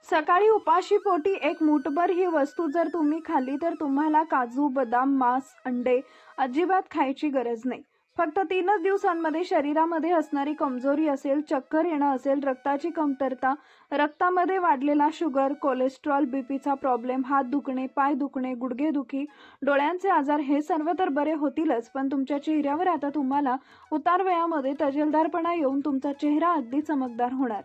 सकाळी उपाशी पोटी एक मूठभर ही वस्तू जर तुम्ही खाल्ली तर तुम्हाला काजू, बदाम, मांस, अंडे अजिबात खायची गरज नाही. फक्त 3च दिवसांमध्ये शरीरामध्ये असणारी कमजोरी असेल, चक्कर येणं असेल, रक्ताची कमतरता, रक्तामध्ये वाढलेला शुगर, कोलेस्ट्रॉल, बीपीचा प्रॉब्लेम, हात दुखणे, पाय दुखणे, गुडघेदुखी, डोळ्यांचे आजार हे सर्व तर बरे होतीलच, पण तुमच्या चेहऱ्यावर आता तुम्हाला उतार वयामध्ये तजेलदारपणा येऊन तुमचा चेहरा अगदी चमकदार होणार.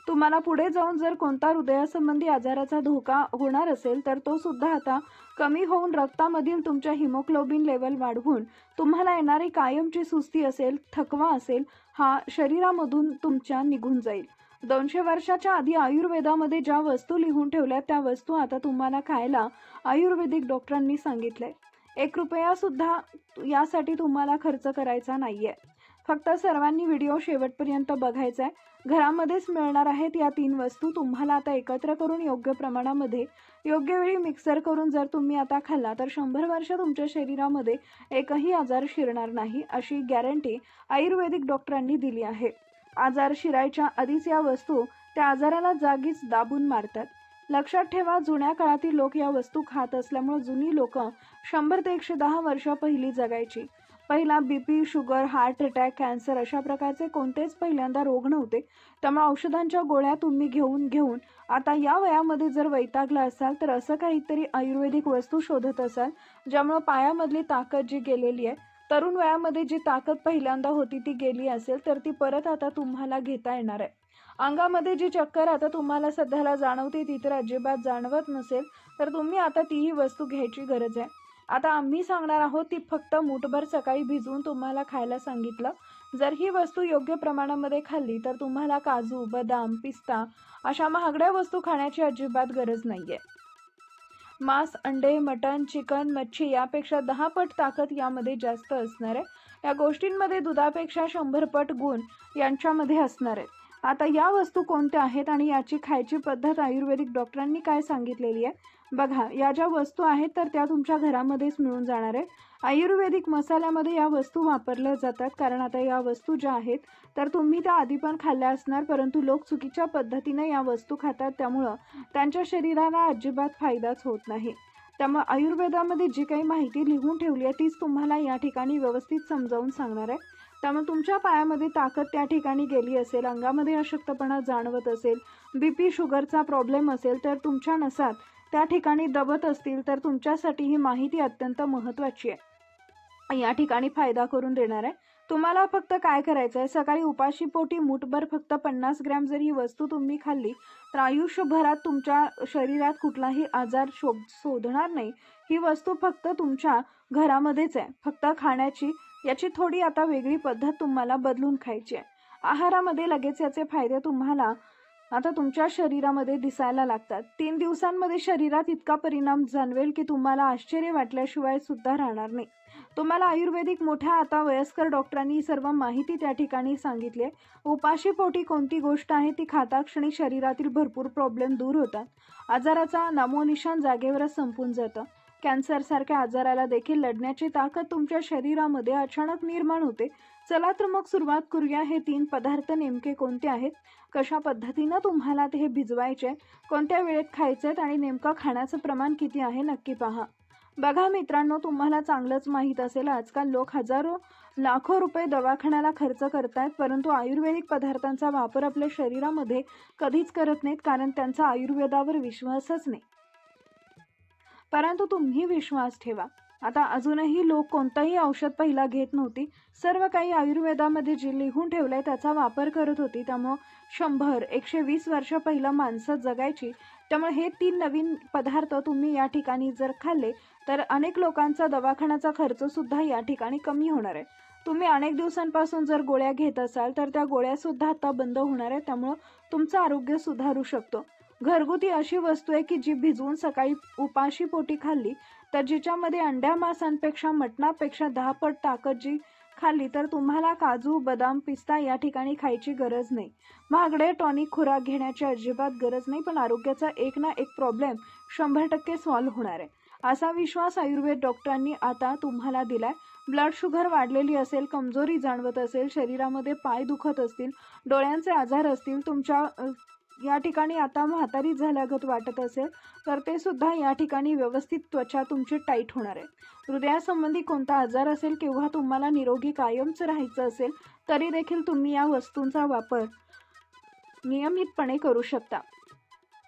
तुम्हाला पुढे जाऊन जर कोणता हृदयासंबंधी आजाराचा धोका होणार असेल तर तो सुद्धा आता कमी होऊन रक्तामधील तुमच्या हिमोग्लोबिन लेवल वाढवून तुम्हाला येणारी कायमची सुस्ती असेल, थकवा असेल, हा शरीरामधून तुमच्या निघून जाईल. 200 वर्षाच्या आधी आयुर्वेदामध्ये ज्या वस्तू लिहून ठेवल्या त्या वस्तू आता तुम्हाला खायला आयुर्वेदिक डॉक्टरांनी सांगितलंय. 1 रुपया सुद्धा यासाठी तुम्हाला खर्च करायचा नाहीये. फक्त सर्वांनी व्हिडिओ शेवटपर्यंत बघायचा आहे. घरामध्येच मिळणार आहेत या 3 वस्तू. तुम्हाला आता एकत्र करून योग्य प्रमाणामध्ये योग्य वेळी मिक्सर करून जर तुम्ही आता खाल्ला तर 100 वर्ष तुमच्या शरीरामध्ये एकही आजार शिरणार नाही अशी गॅरंटी आयुर्वेदिक डॉक्टरांनी दिली आहे. आजार शिरायच्या आधीच या वस्तू त्या आजाराला जागीच दाबून मारतात. लक्षात ठेवा, जुन्या काळातील लोक या वस्तू खात असल्यामुळे जुनी लोक 100 ते 110 वर्ष पहिली जगायची. पहिला BP, sugar, heart attack, cancer अशा प्रकारचे कोणतेच पहिल्यांदा रोग नव्हते. त्यामुळे औषधांच्या गोळ्या तुम्ही घेऊन आता या वयामध्ये जर वैतागला असाल तर असं काहीतरी आयुर्वेदिक वस्तू शोधत असाल ज्यामुळे पायामधली ताकद जी गेलेली आहे, तरुण वयामध्ये जी ताकद पहिल्यांदा होती ती गेली असेल तर ती परत आता तुम्हाला घेता येणार आहे. अंगामध्ये जी चक्कर आता तुम्हाला सध्याला जाणवते ती तर अजिबात जाणवत नसेल तर तुम्ही आता तीही वस्तू घ्यायची गरज आहे. आता आम्ही सांगणार आहोत ती फक्त मूठभर सकाळी भिजवून तुम्हाला खायला सांगितलं. जर ही वस्तू योग्य प्रमाणामध्ये खाल्ली तर तुम्हाला काजू, बदाम, पिस्ता अशा महागड्या वस्तू खाण्याची अजिबात गरज नाहीये. मांस, अंडे, मटण, चिकन, मच्छी यापेक्षा 10 पट ताकद यामध्ये जास्त असणार आहे. या गोष्टींमध्ये दुधापेक्षा 100 पट गुण यांच्यामध्ये असणार आहेत. आता या वस्तू कोणत्या आहेत आणि याची खायची पद्धत आयुर्वेदिक डॉक्टरांनी काय सांगितलेली आहे बघा. या ज्या वस्तू आहेत तर त्या तुमच्या घरामध्येच मिळून जाणार आहे. आयुर्वेदिक मसाल्यामध्ये या वस्तू वापरल्या जातात कारण आता या वस्तू ज्या आहेत तर तुम्ही त्या आधी पण खाल्ल्या असणार, परंतु लोक चुकीच्या पद्धतीने या वस्तू खातात त्यामुळं त्यांच्या शरीराला अजिबात फायदाच होत नाही. त्यामुळे आयुर्वेदामध्ये जी काही माहिती लिहून ठेवली आहे तीच तुम्हाला या ठिकाणी व्यवस्थित समजावून सांगणार आहे. त्यामुळे तुमच्या पायामध्ये ताकद त्या ठिकाणी गेली असेल, अंगामध्ये अशक्तपणा जाणवत असेल, बीपी शुगरचा प्रॉब्लेम असेल तर तुमच्या नसात त्या ठिकाणी दबत असतील तर तुमच्यासाठी ही माहिती अत्यंत महत्त्वाची आहे. या ठिकाणी फायदा करून देणार आहे. तुम्हाला फक्त काय करायचं आहे, सकाळी उपाशी पोटी मूठभर फक्त 50 ग्रॅम जर ही वस्तू तुम्ही खाल्ली तर आयुष्यभरात तुमच्या शरीरात कुठलाही आजार शोधणार नाही. ही वस्तू फक्त तुमच्या घरामध्येच आहे. फक्त खाण्याची याची थोडी आता वेगळी पद्धत तुम्हाला बदलून खायची आहे. आहारामध्ये लगेच याचे फायदे तुम्हाला आता तुमच्या शरीरामध्ये दिसायला लागतात. 3 दिवसांमध्ये शरीरात इतका परिणाम जाणवेल की तुम्हाला आश्चर्य वाटल्याशिवाय सुद्धा राहणार नाही. तुम्हाला आयुर्वेदिक मोठ्या आता वयस्कर डॉक्टरांनी सर्व माहिती त्या ठिकाणी सांगितली आहे. उपाशी पोटी कोणती गोष्ट आहे ती खाता क्षणी शरीरातील भरपूर प्रॉब्लेम दूर होतात. आजाराचा नामोनिशाण जागेवरच संपून जातं. कॅन्सरसारख्या आजाराला देखील लढण्याची ताकद तुमच्या शरीरामध्ये अचानक निर्माण होते. चला तर मग सुरुवात करूया. हे 3 पदार्थ नेमके कोणते आहेत, कशा पद्धतीनं तुम्हाला ते भिजवायचे, कोणत्या वेळेत खायचे आणि नेमकं खाण्याचं प्रमाण किती आहे नक्की पहा. बघा मित्रांनो, तुम्हाला चांगलंच माहीत असेल आजकाल लोक हजारो लाखो रुपये दवाखान्याला खर्च करतायत, परंतु आयुर्वेदिक पदार्थांचा वापर आपल्या शरीरामध्ये कधीच करत नाहीत कारण त्यांचा आयुर्वेदावर विश्वासच नाही. परंतु तुम्ही विश्वास ठेवा. आता अजूनही लोक कोणतंही औषध पहिला घेत नव्हती. सर्व काही आयुर्वेदामध्ये जे लिहून ठेवलंय त्याचा वापर करत होती. त्यामुळं 100-120 वर्ष पहिलं माणसं जगायची. त्यामुळे हे 3 नवीन पदार्थ तुम्ही या ठिकाणी जर खाल्ले तर अनेक लोकांचा दवाखान्याचा खर्च सुद्धा या ठिकाणी कमी होणार आहे. तुम्ही अनेक दिवसांपासून जर गोळ्या घेत असाल तर त्या गोळ्या सुद्धा आता बंद होणार आहे. त्यामुळं तुमचं आरोग्य सुधारू शकतो. घरगुती अशी वस्तू आहे की जी भिजवून सकाळी उपाशी पोटी खाल्ली तर जिच्यामध्ये अंड्या मांसांपेक्षा मटणापेक्षा 10 पट ताकद जी खाल्ली तर तुम्हाला काजू, बदाम, पिस्ता या ठिकाणी खायची गरज नाही. महागडे टॉनिक खुराक घेण्याची अजिबात गरज नाही, पण आरोग्याचा एक ना एक प्रॉब्लेम 100% सॉल्व्ह होणार आहे असा विश्वास आयुर्वेद डॉक्टरांनी आता तुम्हाला दिलाय. ब्लड शुगर वाढलेली असेल, कमजोरी जाणवत असेल, शरीरामध्ये पाय दुखत असतील, डोळ्यांचे आजार असतील, तुमच्या या ठिकाणी आता म्हातारी झाल्यागत वाटत असेल तर ते सुद्धा या ठिकाणी व्यवस्थित त्वचा तुमची टाईट होणार आहे. हृदयासंबंधी कोणता आजार असेल किंवा तुम्हाला निरोगी कायमच राहायचं असेल तरी देखील तुम्ही या वस्तूंचा वापर नियमितपणे करू शकता.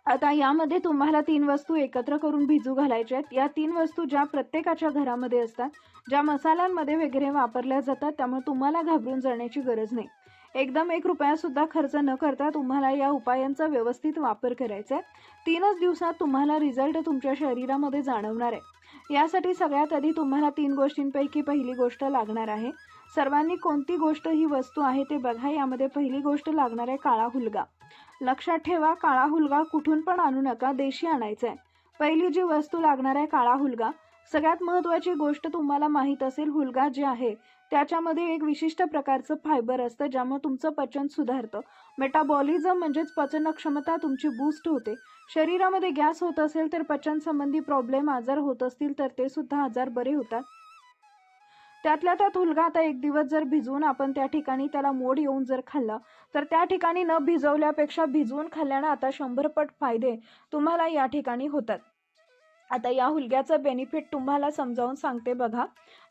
आता यामध्ये तुम्हाला 3 वस्तू एकत्र करून भिजू घालायच्या आहेत. या 3 वस्तू ज्या प्रत्येकाच्या घरामध्ये असतात, ज्या मसाल्यांमध्ये वगैरे वापरल्या जातात, त्यामुळे तुम्हाला घाबरून जाण्याची गरज नाही. एकदम 1 रुपया सुद्धा खर्च न करता तुम्हाला या उपायांचा व्यवस्थित वापर करायचा आहे. 3च दिवसात तुम्हाला रिझल्ट तुमच्या शरीरामध्ये जाणवणार आहे. यासाठी सगळ्यात आधी तुम्हाला 3 गोष्टींपैकी पहिली गोष्ट लागणार आहे. सर्वांनी कोणती गोष्ट ही वस्तू आहे ते बघा. यामध्ये पहिली गोष्ट लागणार आहे काळा हुलगा. लक्षात ठेवा, काळा हुलगा कुठून पण आणू नका, देशी आणायचा आहे. पहिली जी वस्तू लागणार आहे काळा हुलगा. सगळ्यात महत्त्वाची गोष्ट तुम्हाला माहीत असेल, हुलगा जे आहे त्याच्यामध्ये एक विशिष्ट प्रकारचं फायबर असतं ज्यामुळे तुमचं पचन सुधारतं. मेटाबॉलिझम म्हणजेच पचन क्षमता तुमची बूस्ट होते. शरीरामध्ये गॅस होत असेल तर पचन संबंधी प्रॉब्लेम आजार होत असतील तर ते सुद्धा आजार बरे होतात. त्यातल्या त्यात हुलगा आता 1 दिवस जर भिजवून आपण त्या ठिकाणी त्याला मोड येऊन जर खाल्लं तर त्या ठिकाणी न भिजवल्यापेक्षा भिजवून खाल्ल्यानं आता 100 पट फायदे तुम्हाला या ठिकाणी होतात. आता या हुलग्याचा बेनिफिट तुम्हाला समजावून सांगते बघा.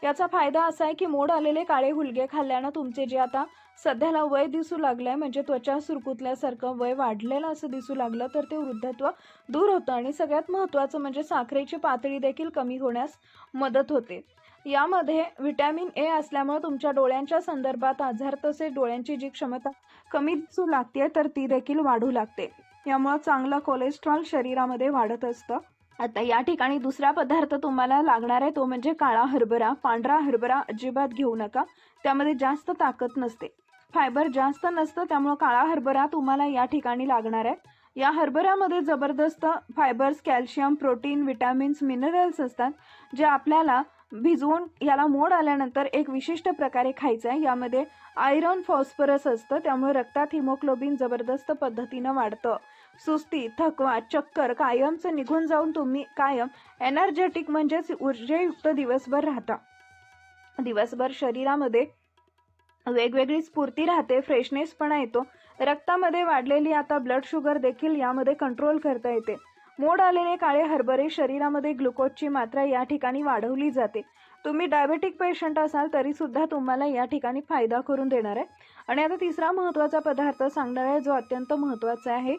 याचा फायदा असा आहे की मोड आलेले काळे हुलगे खाल्ल्यानं तुमचे जे आता सध्याला वय दिसू लागलंय, म्हणजे त्वचा सुरकुतल्यासारखं वय वाढलेलं असं दिसू लागलं तर ते वृद्धत्व दूर होतं. आणि सगळ्यात महत्त्वाचं म्हणजे साखरेची पातळी देखील कमी होण्यास मदत होते. यामध्ये व्हिटॅमिन ए असल्यामुळे तुमच्या डोळ्यांच्या संदर्भात आजार तसेच डोळ्यांची जी क्षमता कमी दिसू लागते तर ती देखील वाढू लागते. यामुळे चांगलं कोलेस्ट्रॉल शरीरामध्ये वाढत असतं. आता या ठिकाणी दुसरा पदार्थ तुम्हाला लागणार आहे तो म्हणजे काळा हरभरा. पांढरा हरभरा अजिबात घेऊ नका, त्यामध्ये जास्त ताकद नसते, फायबर जास्त नसतं, त्यामुळे काळा हरभरा तुम्हाला या ठिकाणी लागणार आहे. या हरभऱ्यामध्ये जबरदस्त fibres, calcium, protein, vitamins, minerals असतात जे आपल्याला भिजवून याला मोड आल्यानंतर एक विशिष्ट प्रकारे खायचं आहे. यामध्ये आयरन, फॉस्फरस असतं, त्यामुळे रक्तात हिमोग्लोबिन जबरदस्त पद्धतीनं वाढतं. सुस्ती, थकवा, चक्कर कायमचं निघून जाऊन तुम्ही कायम एनर्जेटिक म्हणजेच ऊर्जेयुक्त दिवसभर राहता. दिवसभर शरीरामध्ये वेगवेगळी स्फूर्ती राहते, फ्रेशनेस पण येतो. रक्तामध्ये वाढलेली आता ब्लड शुगर देखील यामध्ये कंट्रोल करता येते. मोड आलेले काळे हरभरे शरीरामध्ये ग्लुकोजची मात्रा या ठिकाणी वाढवली जाते. तुम्ही डायबेटिक पेशंट असाल तरी सुद्धा तुम्हाला या ठिकाणी फायदा करून देणार आहे. आणि आता तिसरा महत्त्वाचा पदार्थ सांगणार आहे जो अत्यंत महत्त्वाचा आहे,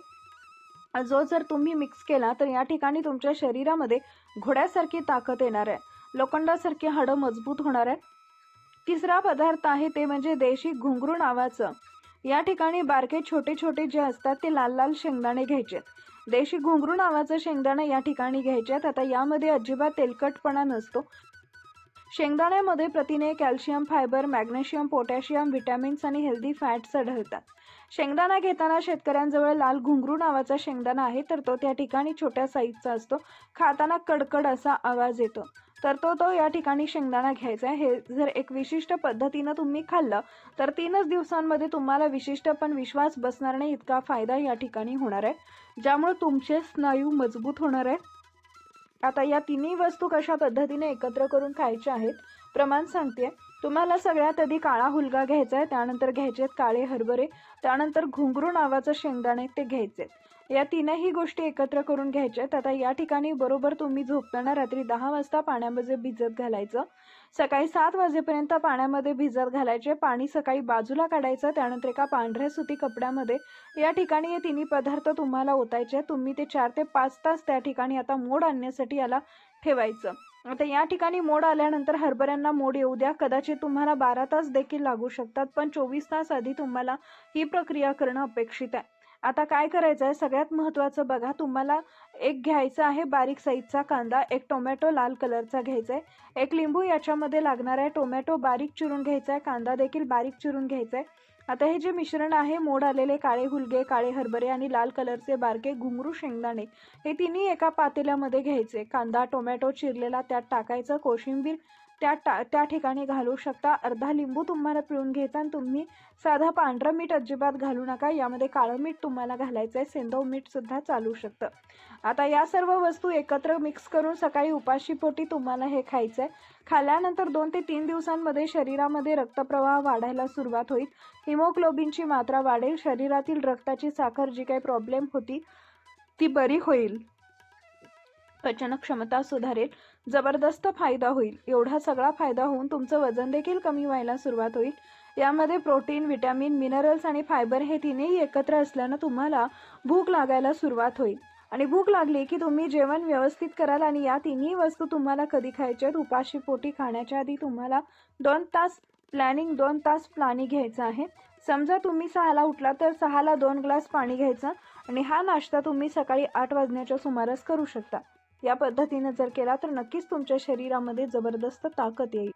जो जर तुम्ही मिक्स केला तर या ठिकाणी तुमच्या शरीरामध्ये घोड्यासारखी ताकद येणार आहे, लोखंडासारखी हाडं मजबूत होणार आहे. तिसरा पदार्थ आहे ते म्हणजे देशी घुंगरू नावाचं. या ठिकाणी बारके छोटे छोटे जे असतात ते लाल लाल शेंगदाणे घ्यायचे. देशी घुंगरू नावाचं शेंगदाणे या ठिकाणी घ्यायचे. आता यामध्ये अजिबात तेलकटपणा नसतो. शेंगदाण्यामध्ये प्रथिने, calcium, fibre, magnesium, potassium, vitamins आणि हेल्दी फॅट्स आढळतात. शेंगदाणा घेताना शेतकऱ्यांजवळ लाल घुंगरू नावाचा शेंगदाणा आहे तर तो त्या ठिकाणी छोट्या साईजचा असतो. खाताना कडकड असा आवाज येतो तर तो या ठिकाणी शेंगदाणा घ्यायचा आहे. हे जर एक विशिष्ट पद्धतीनं तुम्ही खाल्लं तर 3च दिवसांमध्ये तुम्हाला विशिष्ट पण विश्वास बसणार नाही इतका फायदा या ठिकाणी होणार आहे, ज्यामुळे तुमचे स्नायू मजबूत होणार आहे. आता या तिन्ही वस्तू कशा पद्धतीने एकत्र करून खायच्या आहेत प्रमाण सांगते. तुम्हाला सगळ्यात आधी काळा हुलगा घ्यायचा आहे, त्यानंतर घ्यायचे काळे हरभरे, त्यानंतर घुंगरू नावाचं शेंगदाणे ते घ्यायचे. या तीनही गोष्टी एकत्र करून घ्यायच्या आहेत. आता या ठिकाणी बरोबर तुम्ही झोपताना रात्री 10 वाजता पाण्यामध्ये भिजत घालायचं. सकाळी 7 वाजेपर्यंत पाण्यामध्ये भिजत घालायचे. पाणी सकाळी बाजूला काढायचं. त्यानंतर एका पांढऱ्या सुती कपड्यामध्ये या ठिकाणी हे तिन्ही पदार्थ तुम्हाला ओतायचे. तुम्ही ते 4 ते 5 तास त्या ठिकाणी आता मोड आणण्यासाठी याला ठेवायचं. आता या ठिकाणी मोड आल्यानंतर हरभऱ्यांना मोड येऊ द्या. कदाचित तुम्हाला 12 तास देखील लागू शकतात, पण 24 तास आधी तुम्हाला ही प्रक्रिया करणं अपेक्षित आहे. आता काय करायचं आहे सगळ्यात महत्त्वाचं बघा. तुम्हाला एक घ्यायचा आहे बारीक साईजचा कांदा, एक टोमॅटो लाल कलरचा घ्यायचा आहे, एक लिंबू याच्यामध्ये लागणार आहे, टोमॅटो बारीक चिरून घ्यायचा आहे, कांदा देखील बारीक चिरून घ्यायचा आहे. आता हे जे मिश्रण आहे, मोड आलेले काळे हुलगे, काळे हरभरे आणि लाल कलरचे बारके घुंगरू शेंगदाणे, हे तिन्ही एका पातेल्यामध्ये घ्यायचे. कांदा, टोमॅटो चिरलेला त्यात टाकायचं, कोशिंबीर त्या ठिकाणी घालू शकता. अर्धा लिंबू तुम्हाला पिळून घ्यायचा आणि तुम्ही साधा पांढरं मीठ अजिबात घालू नका. यामध्ये काळं मीठ तुम्हाला घालायचं आहे. सेंधव मीठ सुद्धा चालू शकतं. आता या सर्व वस्तू एकत्र मिक्स करून सकाळी उपाशीपोटी तुम्हाला हे खायचं आहे. खाल्ल्यानंतर 2 ते 3 दिवसांमध्ये शरीरामध्ये रक्तप्रवाह वाढायला सुरुवात होईल. हिमोग्लोबिनची मात्रा वाढेल. शरीरातील रक्ताची साखर जी काही प्रॉब्लेम होती ती बरी होईल. पचन क्षमता सुधारेल. जबरदस्त फायदा होईल. एवढा सगळा फायदा होऊन तुमचं वजन देखील कमी व्हायला सुरुवात होईल. यामध्ये प्रोटीन, विटॅमिन, मिनरल्स आणि फायबर हे तिन्ही एकत्र असल्यानं तुम्हाला भूक लागायला सुरुवात होईल. आणि भूक लागली की तुम्ही जेवण व्यवस्थित कराल. आणि या तिन्ही वस्तू तुम्हाला कधी खायच्या आहेत? उपाशीपोटी खाण्याच्या आधी तुम्हाला 2 तास प्लॅनिंग घ्यायचं आहे. समजा तुम्ही 6ला उठला तर 6ला 2 ग्लास पाणी घ्यायचं आणि हा नाश्ता तुम्ही सकाळी 8 वाजण्याच्या सुमारास करू शकता. या पद्धतीने जर केला तर नक्कीच तुमच्या शरीरामध्ये जबरदस्त ताकद येईल.